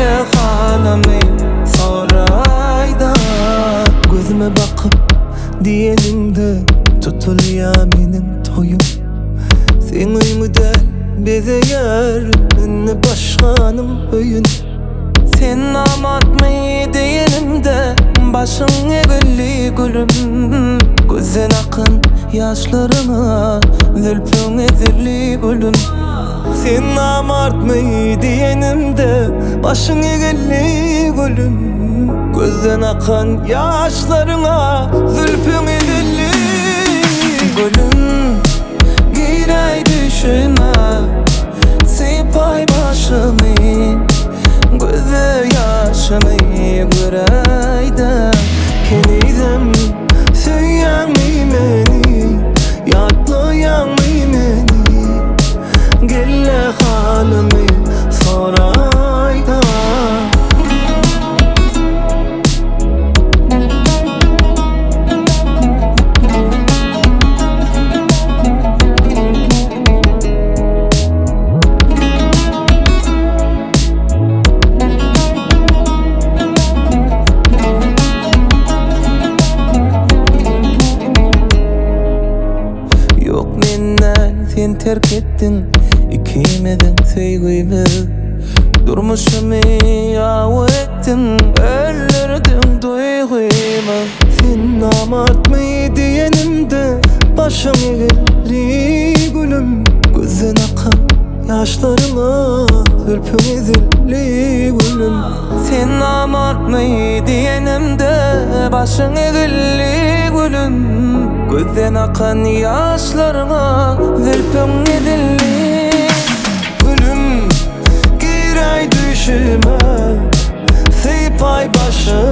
Gelle halimi sorayda. Gözüme bakıp diyeninde tutuluyor benim toyum. Sen uymudel bezeyer ünlü başkanım öyün. Sen namat mı diyenimde başın egilli gülüm. Gözden akın yaşlarıma zülfün ezirli gülüm. Sen namart mı diyenimde başın egilli gülüm. Gözden akan yaşlarına zülfün ezirli gülüm. Giray düşüme sipay başımı, gözü yaşımı göreyde. Kenizem süyen mi beni, yatlayan mı beni? Gelle halimi sorayda. Sen terk ettin ikimizin sevgimi. Durmuşumu yav ettin, öldürdün duygumu. Sen namart mı diyenimde başım egilli gülüm. Gözden akan yaşlarıma zülfün ezilli gülüm. Sen namart mı diyenimde başın egilli gülüm. Gözden akan yaşlarıma zülfün ezilli gülüm. Giray düşüme sipay başım,